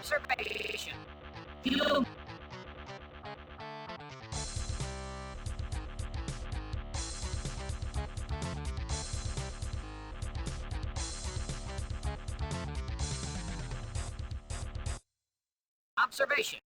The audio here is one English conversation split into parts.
Observation. You. Observation.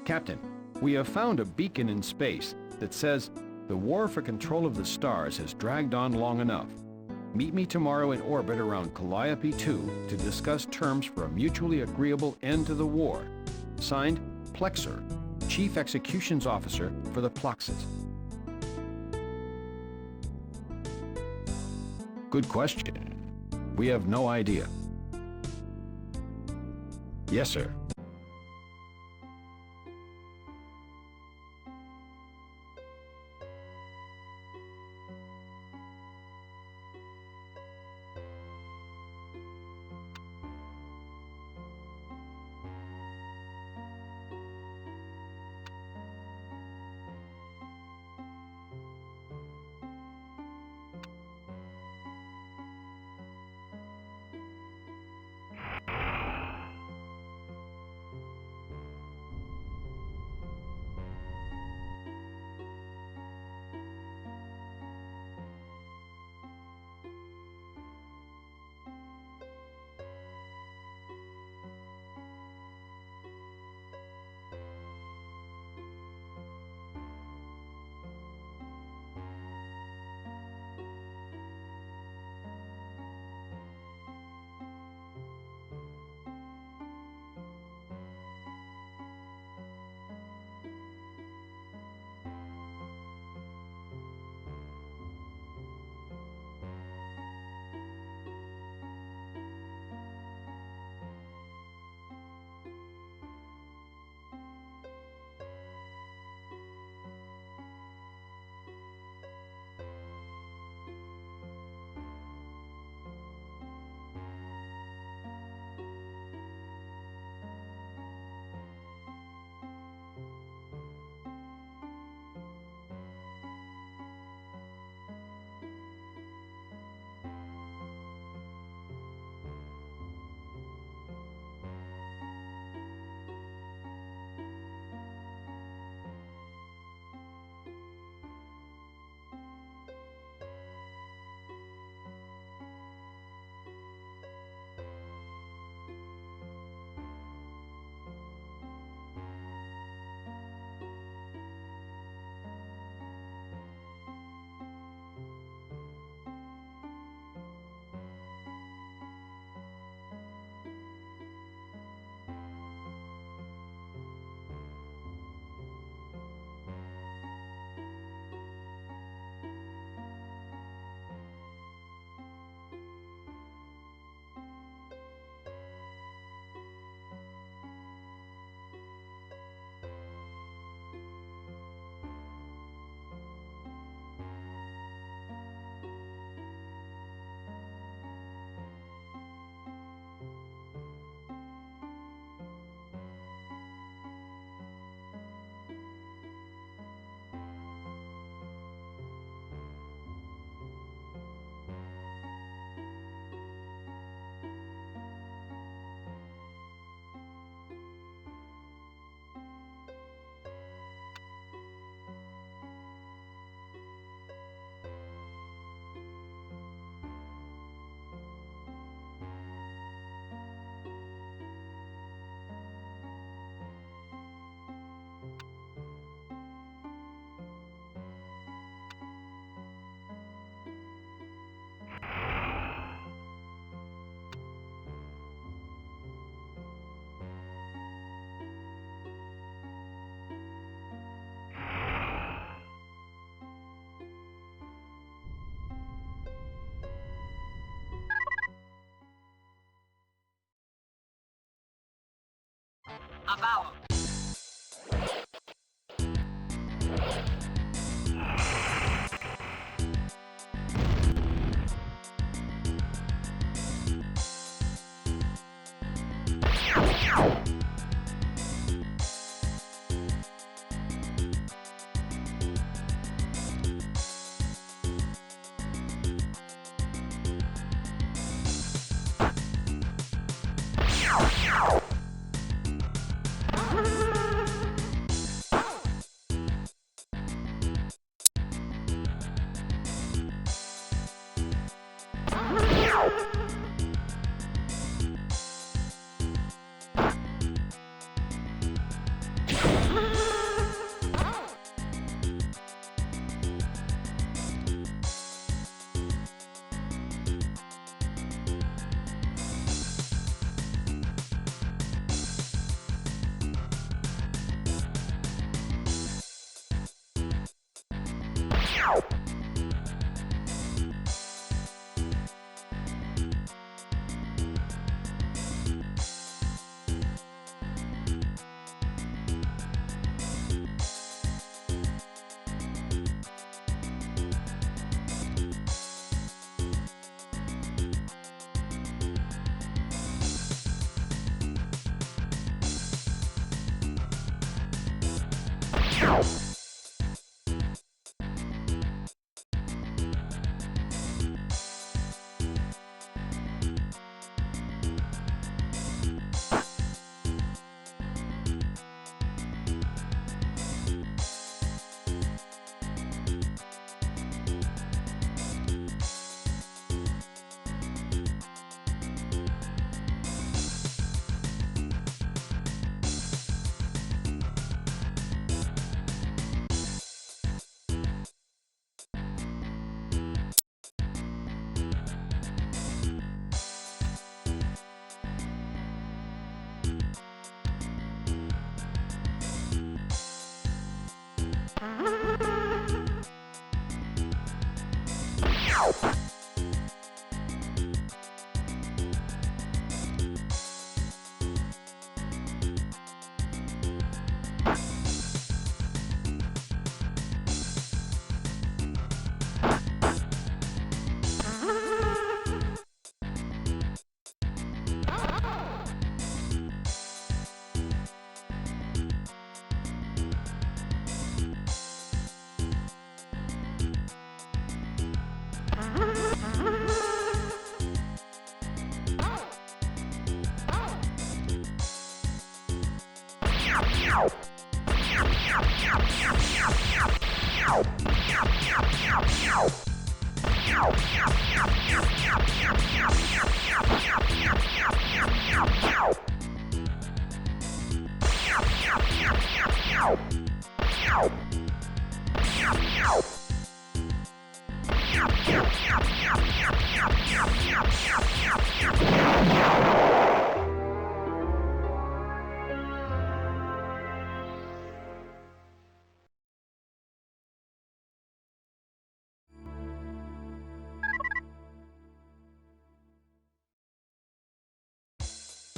Captain, we have found a beacon in space that says the war for control of the stars has dragged on long enough. Meet me tomorrow in orbit around Calliope 2 to discuss terms for a mutually agreeable end to the war. Signed, Plexer, Chief Executions Officer for the Ploxis. Good question. We have no idea. Yes, sir. A vowel.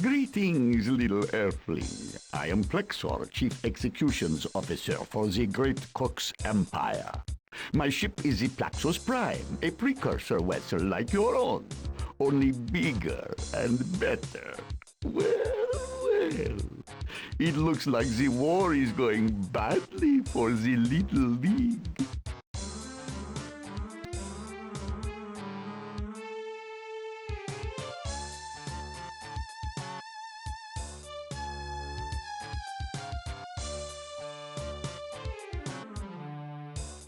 Greetings, little earthling. I am Plexor, Chief Executions Officer for the Great Cook's Empire. My ship is the Plaxos Prime, a precursor vessel like your own, only bigger and better. Well. It looks like the war is going badly for the Little League.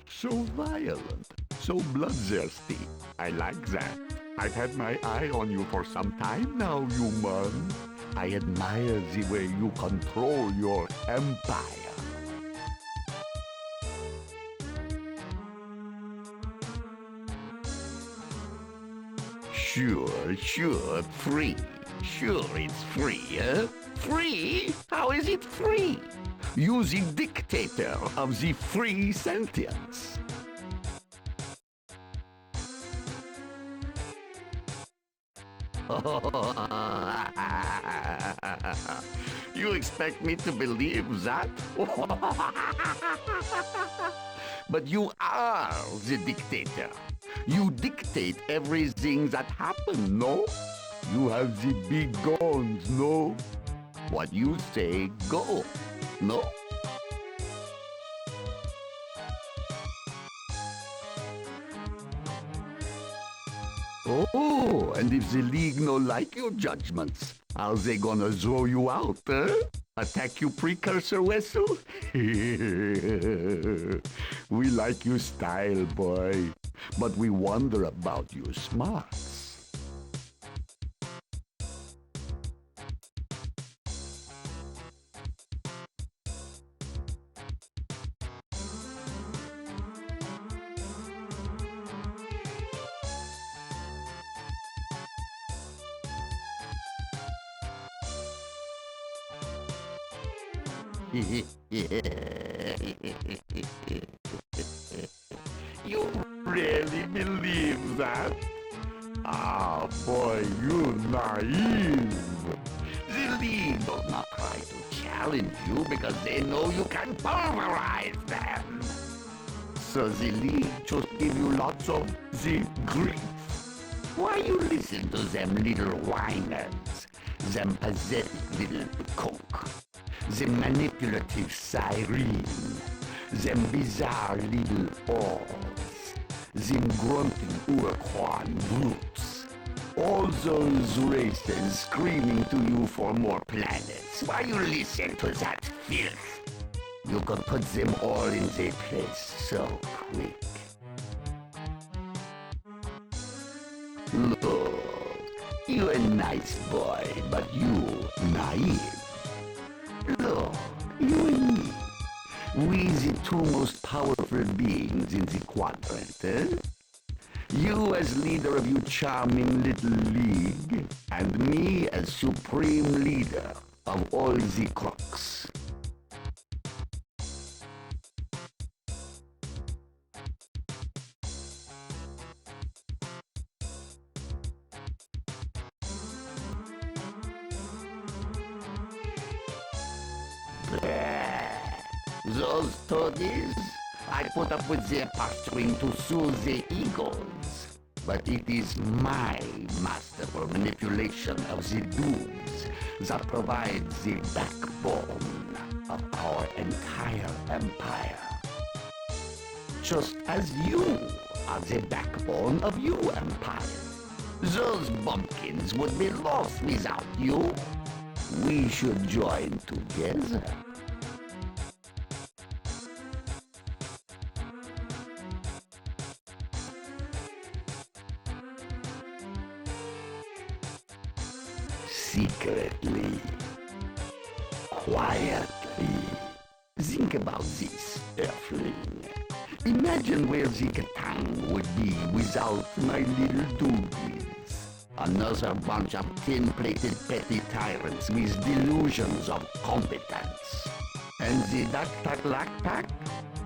So violent, so bloodthirsty. I like that. I've had my eye on you for some time now, human. I admire the way you control your empire. Sure, free. Sure, it's free, eh? Free? How is it free? You the dictator of the free sentience. You expect me to believe that? But you are the dictator. You dictate everything that happens, no? You have the big guns, no? What you say, go, no? Oh, and if the League no like your judgments, how they gonna throw you out, eh? Attack you, precursor vessel? We like your style, boy, but we wonder about your smarts. You really believe that? Ah, boy, you naive. The League does not try to challenge you because they know you can pulverize them. So the League just give you lots of the grief. Why you listen to them little whiners? Them pathetic little coke? Them manipulative siren? Them bizarre little oars? Them grunting Urquan brutes? All those races screaming to you for more planets. Why you listen to that filth? You could put them all in their place so quick. Look, you a nice boy, but you naive. Look, you and me. We the two most powerful beings in the quadrant, eh? You as leader of your charming little league, and me as supreme leader of all the crooks. Those toadies, I put up with their posturing to soothe their egos. But it is my masterful manipulation of the dooms that provides the backbone of our entire empire. Just as you are the backbone of your empire. Those bumpkins would be lost without you. We should join together. Secretly, quietly. Think about this, Earthling. Imagine where the Katang would be without my little doobies. Another bunch of tin-plated petty tyrants with delusions of competence. And the Dak-Tak-Lak-Tak?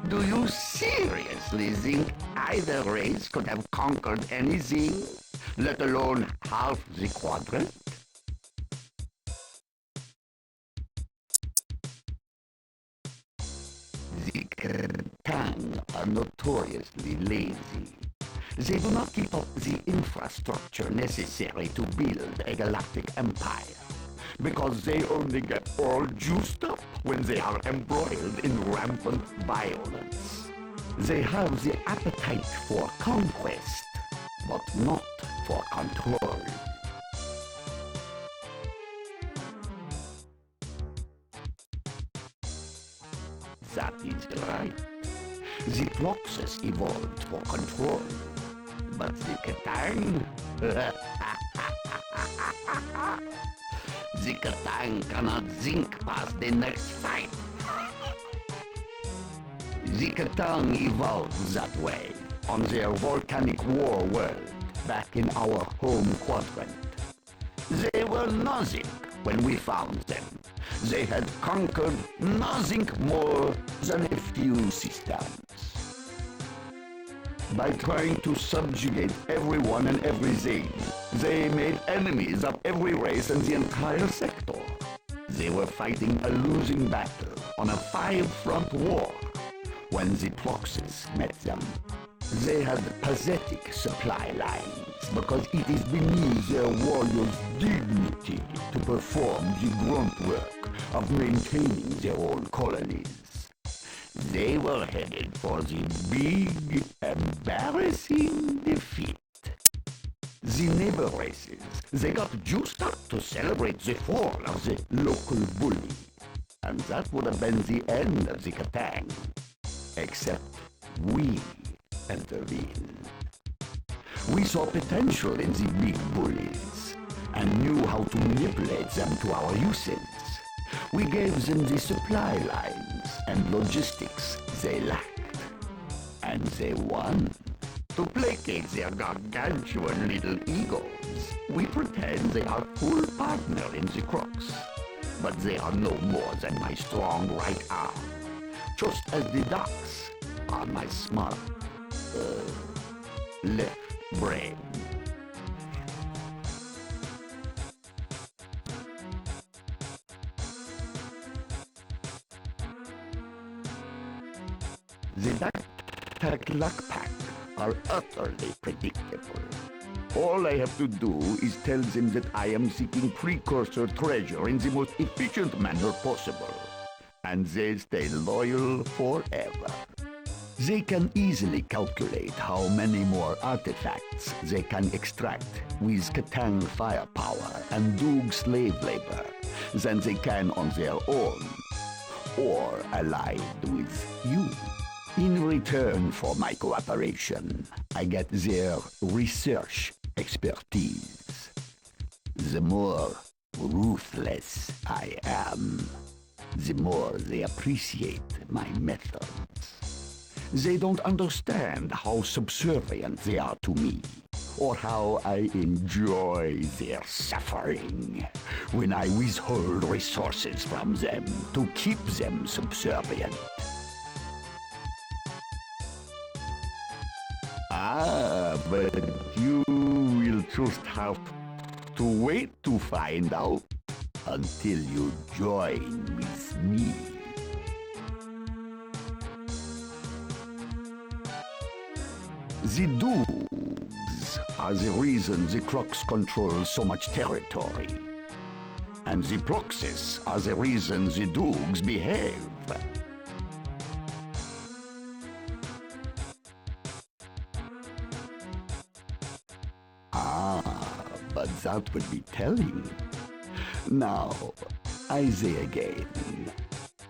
Do you seriously think either race could have conquered anything, let alone half the quadrant? The Kertang are notoriously lazy. They do not keep up the infrastructure necessary to build a galactic empire, because they only get all juiced up when they are embroiled in rampant violence. They have the appetite for conquest, but not for control. That is right. The Ploxis evolved for control, but the Katang... the Katang cannot think past the next fight. The Katang evolved that way on their volcanic war world back in our home quadrant. They were nothing when we found them. They had conquered nothing more than a few systems. By trying to subjugate everyone and everything, they made enemies of every race in the entire sector. they were fighting a losing battle on a five-front war when the Ploxis met them. They had pathetic supply lines because it is beneath their warriors' dignity to perform the grunt work of maintaining their old colonies. They were headed for the big, embarrassing defeat. The neighbor races, they got juiced up to celebrate the fall of the local bully. And that would have been the end of the Katang. Except we intervened. We saw potential in the big bullies and knew how to manipulate them to our uses. We gave them the supply lines and logistics they lacked. And they won. To placate their gargantuan little egos, we pretend they are full partner in the crux. But they are no more than my strong right arm, just as the ducks are my smart, left brain. The duck pack are utterly predictable. All I have to do is tell them that I am seeking precursor treasure in the most efficient manner possible, and they stay loyal forever. They can easily calculate how many more artifacts they can extract with Katang firepower and Doog slave labor than they can on their own, or allied with you. In return for my cooperation, I get their research expertise. The more ruthless I am, the more they appreciate my methods. They don't understand how subservient they are to me, or how I enjoy their suffering when I withhold resources from them to keep them subservient. But you will just have to wait to find out until you join with me. The Doogs are the reason the Crux controls so much territory. And the Ploxis are the reason the Doogs behave. But that would be telling. Now, I say again,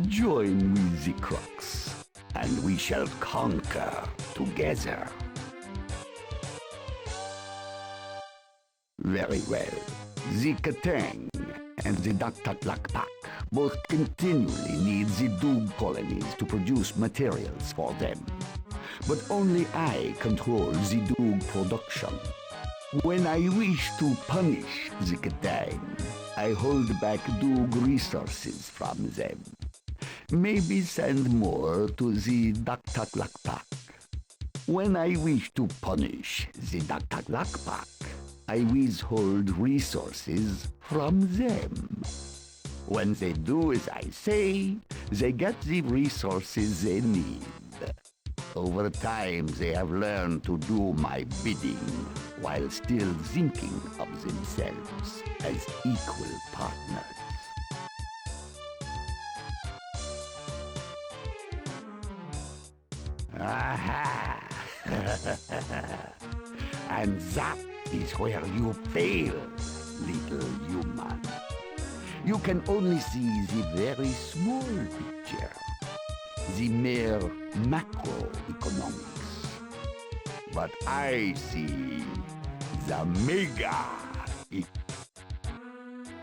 join with the Crux, and we shall conquer together. Very well. The Katang and the Daktaklakpak both continually need the Doog colonies to produce materials for them. But only I control the Doog production. When I wish to punish the Katang, I hold back Doog resources from them. Maybe send more to the Daktaklakpak. When I wish to punish the Daktaklakpak, I withhold resources from them. When they do as I say, they get the resources they need. Over time, they have learned to do my bidding while still thinking of themselves as equal partners. Aha! And that is where you fail, little human. You can only see the very small picture, the mere macroeconomics. But I see the mega.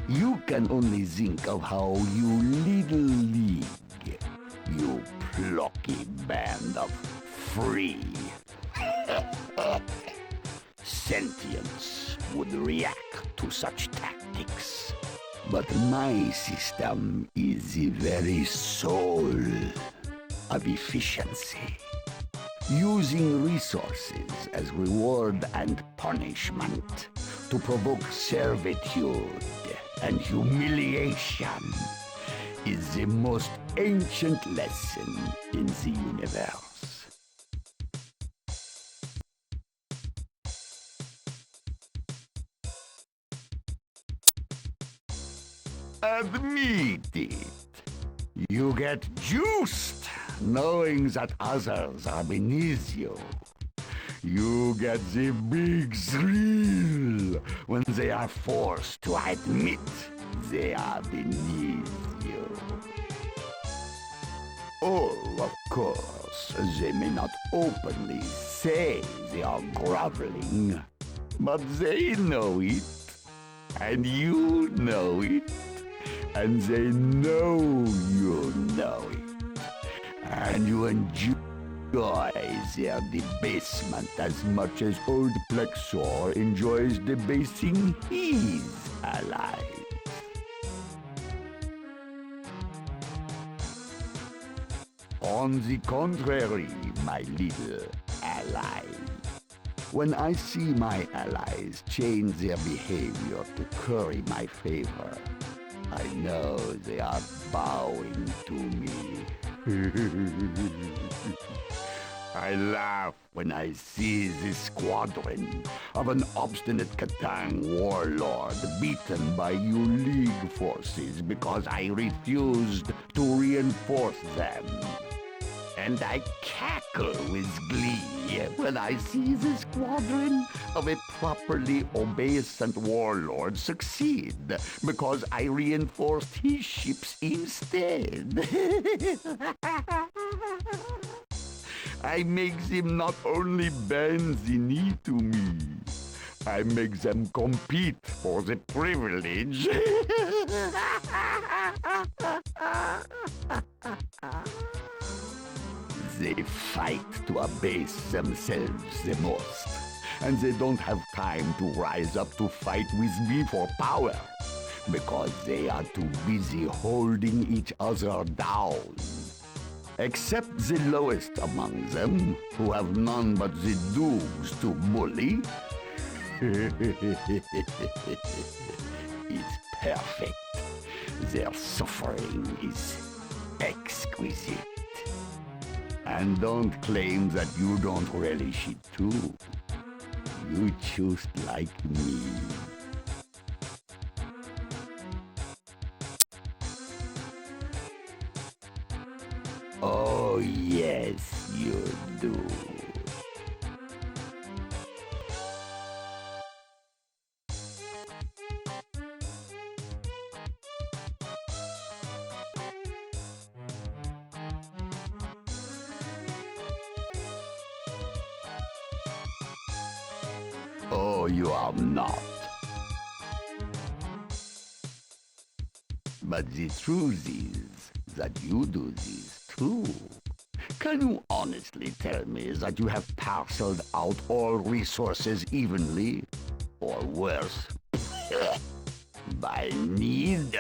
You can only think of how you little league, you plucky band of free sentience would react to such tactics. But my system is the very soul of efficiency. Using resources as reward and punishment to provoke servitude and humiliation is the most ancient lesson in the universe. Admit it. You get juiced knowing that others are beneath you. You get the big thrill when they are forced to admit they are beneath you. Oh, of course, they may not openly say they are groveling, but they know it, and you know it, and they know you know it, and you enjoy their debasement as much as old Plexor enjoys debasing his allies. On the contrary, my little ally, when I see my allies change their behavior to curry my favor, I know they are bowing to me. I laugh when I see this squadron of an obstinate Katang warlord beaten by you League forces because I refused to reinforce them. And I cackle with glee when I see the squadron of a properly obeisant warlord succeed because I reinforced his ships instead. I make them not only bend the knee to me, I make them compete for the privilege. They fight to abase themselves the most, and they don't have time to rise up to fight with me for power, because they are too busy holding each other down. Except the lowest among them, who have none but the dogs to bully. It's perfect. Their suffering is exquisite. And don't claim that you don't relish it too. You just like me. Oh, yes, you do. Oh, you are not. But the truth is that you do this too. Can you honestly tell me that you have parceled out all resources evenly? Or worse, by need?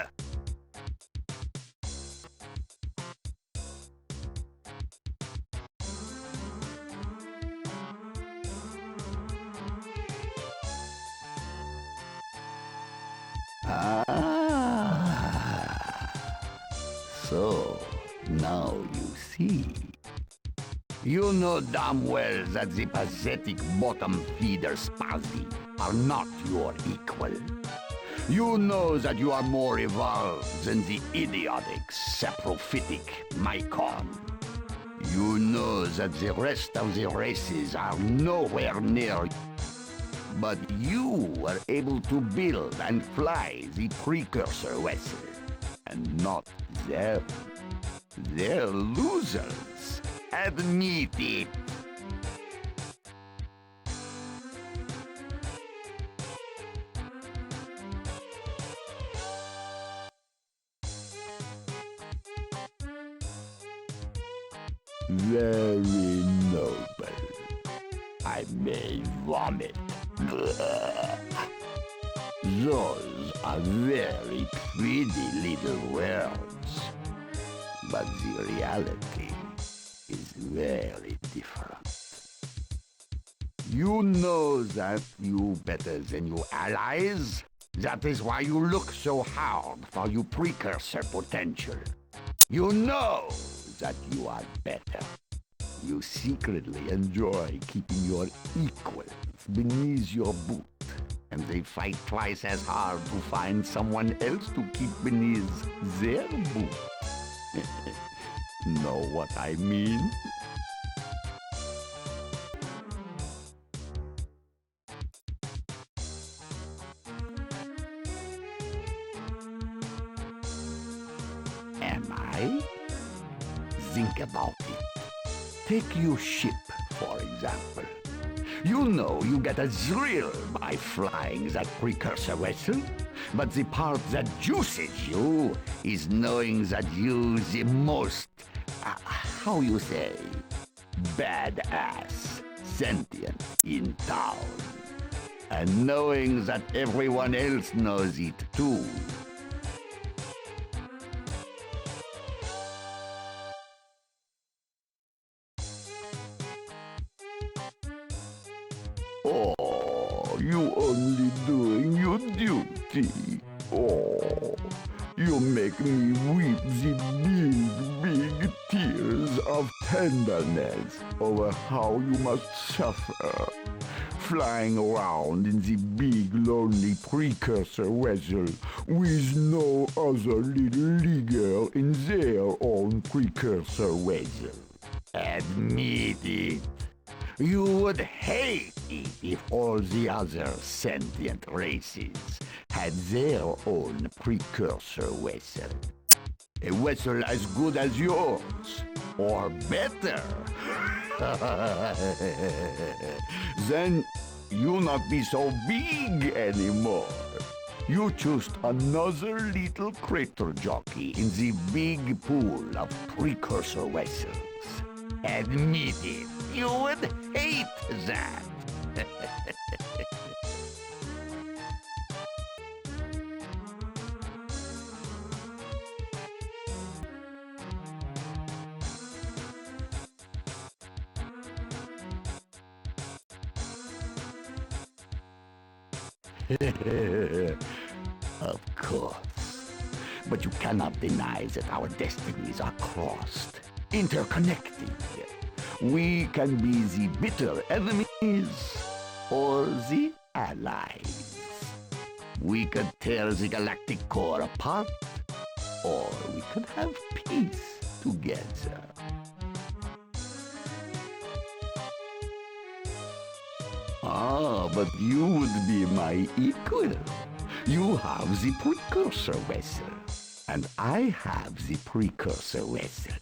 So, now you see. You know damn well that the pathetic bottom feeder Spazi are not your equal. You know that you are more evolved than the idiotic, saprophytic Mycon. You know that the rest of the races are nowhere near you. But you were able to build and fly the precursor vessel, and not them. They're losers. Admit it. Very noble. I may vomit. Those are very pretty little words. But the reality is very different. You know that you better than your allies. That is why you look so hard for your precursor potential. You know that you are better. You secretly enjoy keeping your equals beneath your boot, and they fight twice as hard to find someone else to keep beneath their boot. Know what I mean? Am I? Think about it. Take your ship, for example. You know you get a thrill by flying that precursor vessel, but the part that juices you is knowing that you the most, how you say, badass sentient in town. And knowing that everyone else knows it too. Oh, you only doing your duty. Oh, you make me weep the big tears of tenderness over how you must suffer. Flying around in the big lonely precursor vessel with no other little leaguer in their own precursor vessel. Admit it. You would hate it if all the other sentient races had their own precursor vessel. A vessel as good as yours, or better. Then you not be so big anymore. You just another little crater jockey in the big pool of precursor vessels. Admit it, you would hate that. Of course. But you cannot deny that our destinies are crossed, interconnected. We can be the bitter enemies or the allies. We could tear the galactic core apart, or we could have peace together. Ah, but you would be my equal. You have the precursor vessel, and I have the precursor vessel.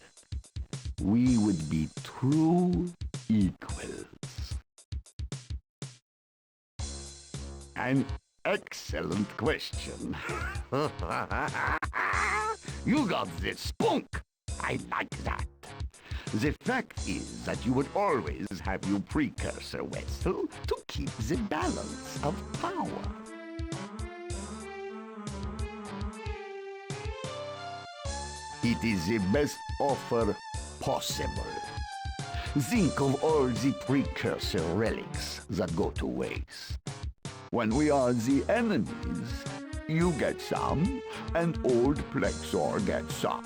We would be true equals. An excellent question. You got the spunk. I like that. The fact is that you would always have your precursor vessel to keep the balance of power. It is the best offer possible. Think of all the precursor relics that go to waste. When we are the enemies, you get some, and old Plexor gets some.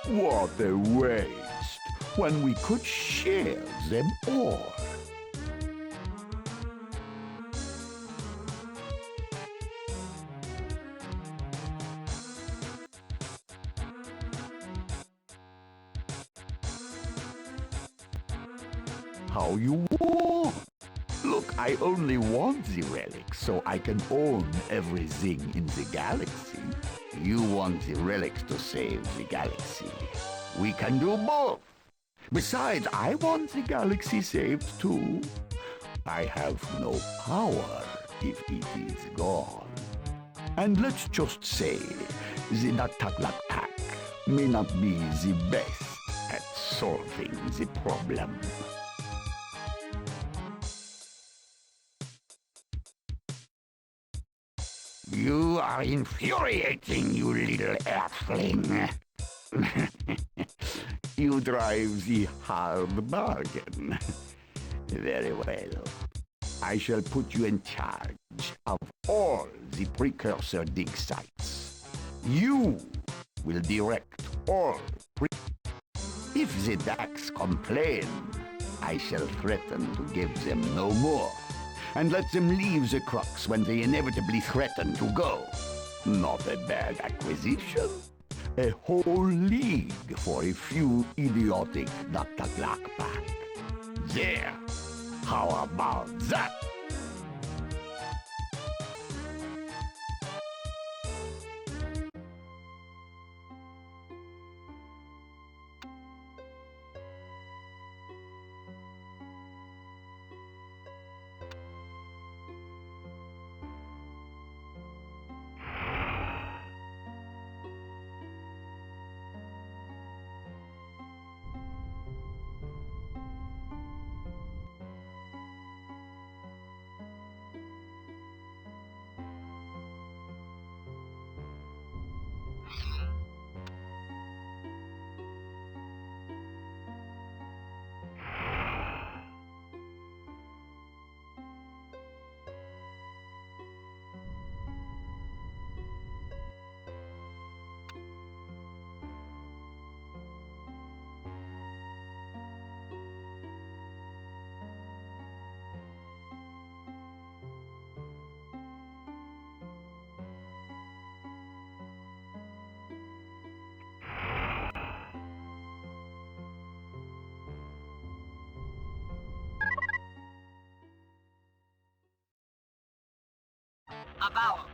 What a waste, when we could share them all. How you want? Look, I only want the relics so I can own everything in the galaxy. You want the relics to save the galaxy. We can do both. Besides, I want the galaxy saved too. I have no power if it is gone. And let's just say the Nataklak pack may not be the best at solving the problem. You are infuriating, you little earthling. You drive the hard bargain. Very well. I shall put you in charge of all the precursor dig sites. You will direct all If the ducks complain, I shall threaten to give them no more, and let them leave the crux when they inevitably threaten to go. Not a bad acquisition. A whole league for a few idiotic Dr. Glockback. There. How about that? About